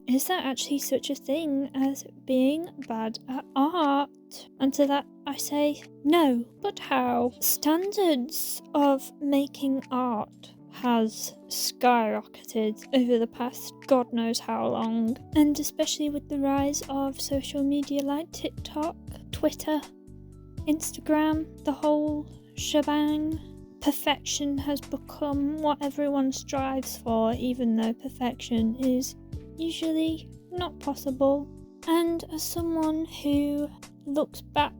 Is there actually such a thing as being bad at art? And to that I say no. But how? Standards of making art has skyrocketed over the past God knows how long, and especially with the rise of social media like TikTok, Twitter, Instagram, the whole shebang. Perfection has become what everyone strives for, even though perfection is usually not possible. And as someone who looks back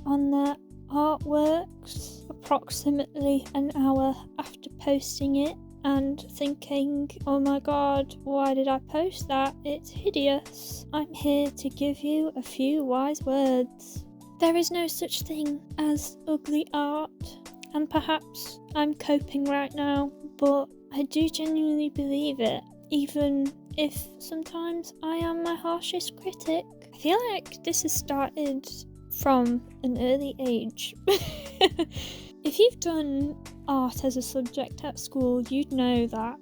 on their artworks approximately an hour after posting it and thinking, oh my god, why did I post that? It's hideous. I'm here to give you a few wise words. There is no such thing as ugly art, and perhaps I'm coping right now, but I do genuinely believe it, even if sometimes I am my harshest critic. I feel like this has started from an early age. If you've done art as a subject at school, you'd know that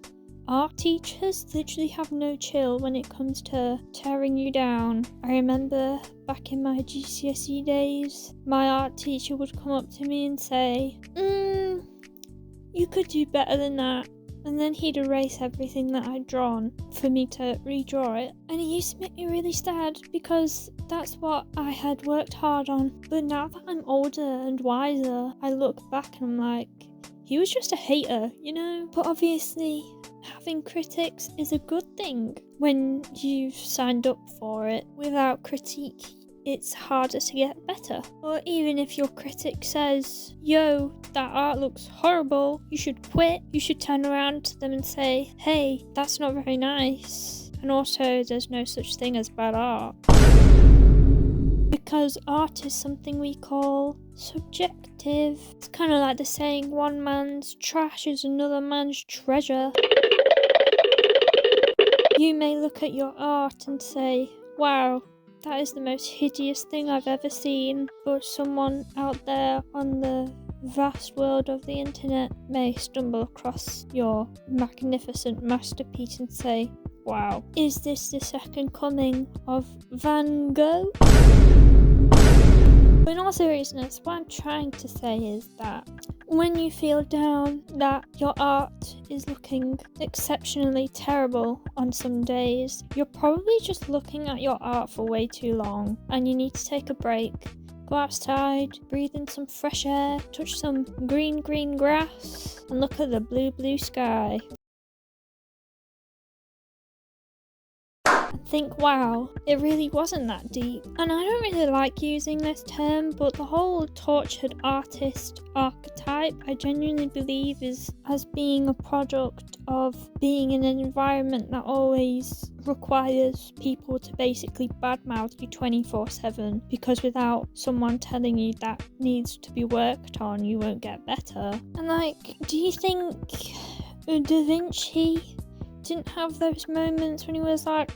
art teachers literally have no chill when it comes to tearing you down. I remember back in my GCSE days, my art teacher would come up to me and say, you could do better than that. And then he'd erase everything that I'd drawn for me to redraw it. And it used to make me really sad because that's what I had worked hard on. But now that I'm older and wiser, I look back and I'm like, he was just a hater, you know? But obviously, having critics is a good thing when you've signed up for it. Without critique, it's harder to get better. Or even if your critic says, yo, that art looks horrible, you should quit, you should turn around to them and say, hey, that's not very nice. And also, there's no such thing as bad art. Because art is something we call subjective. It's kind of like the saying, one man's trash is another man's treasure. You may look at your art and say, wow, that is the most hideous thing I've ever seen, but someone out there on the vast world of the internet may stumble across your magnificent masterpiece and say, wow, is this the second coming of Van Gogh? But in all seriousness, what I'm trying to say is that when you feel down that your art is looking exceptionally terrible on some days, you're probably just looking at your art for way too long and you need to take a break. Go outside, breathe in some fresh air, touch some green grass, and look at the blue sky. Think, wow, it really wasn't that deep. And I don't really like using this term, but the whole tortured artist archetype, I genuinely believe is as being a product of being in an environment that always requires people to basically badmouth you 24/7, because without someone telling you that needs to be worked on, you won't get better. And like, do you think Da Vinci didn't have those moments when he was like,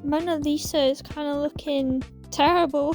Mona Lisa is kind of looking terrible?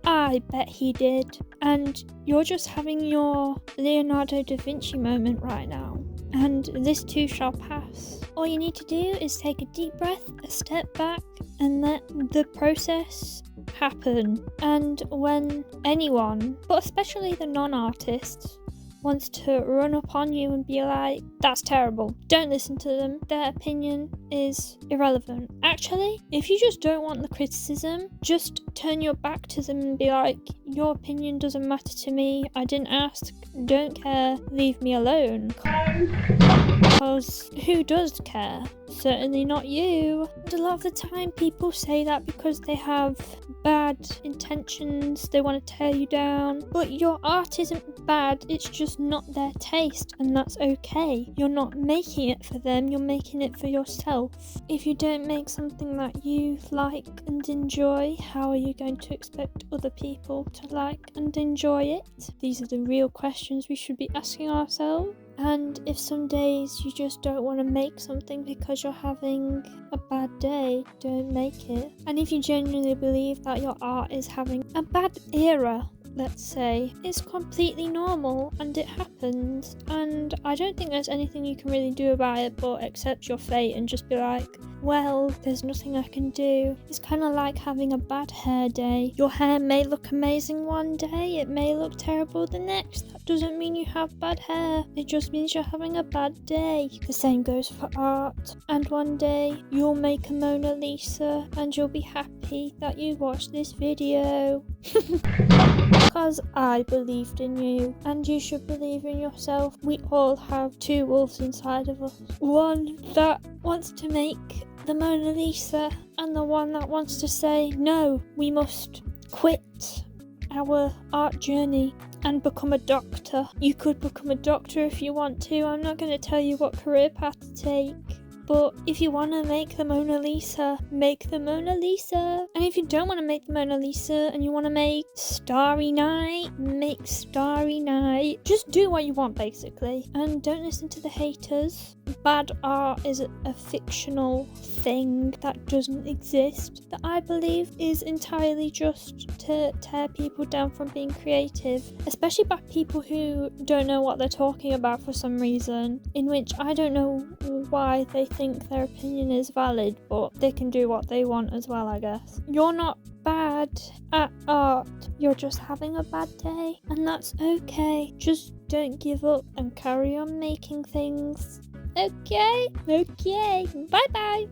I bet he did. And you're just having your Leonardo da Vinci moment right now. And this too shall pass. All you need to do is take a deep breath, a step back, and let the process happen. And when anyone, but especially the non-artists, wants to run up on you and be like, that's terrible, don't listen to them, their opinion is irrelevant. Actually, if you just don't want the criticism, just turn your back to them and be like, your opinion doesn't matter to me, I didn't ask, don't care, leave me alone. Because who does care? Certainly not you. And a lot of the time people say that because they have bad intentions, they want to tear you down. But your art isn't bad, it's just not their taste, and that's okay. You're not making it for them, you're making it for yourself. If you don't make something that you like and enjoy, how are you going to expect other people to like and enjoy it? These are the real questions we should be asking ourselves. And if some days you just don't want to make something because you're having a bad day, don't make it. And if you genuinely believe that your art is having a bad era, let's say, it's completely normal and it happens, and I don't think there's anything you can really do about it but accept your fate and just be like, well, there's nothing I can do. It's kind of like having a bad hair day. Your hair may look amazing one day, it may look terrible the next. That doesn't mean you have bad hair. It just means you're having a bad day. The same goes for art. And one day you'll make a Mona Lisa and you'll be happy that you watched this video. Because I believed in you, and you should believe in yourself. We all have two wolves inside of us. One that wants to make the Mona Lisa, and the one that wants to say, no, we must quit our art journey and become a doctor. You could become a doctor if you want to. I'm not going to tell you what career path to take. But if you want to make the Mona Lisa, make the Mona Lisa. And if you don't want to make the Mona Lisa and you want to make Starry Night, make Starry Night. Just do what you want, basically. And don't listen to the haters. Bad art is a fictional thing that doesn't exist, that I believe is entirely just to tear people down from being creative, especially by people who don't know what they're talking about for some reason, in which I don't know why they think their opinion is valid, but they can do what they want as well, I guess. You're not bad at art, you're just having a bad day, and that's okay. Just don't give up and carry on making things. Okay, bye bye.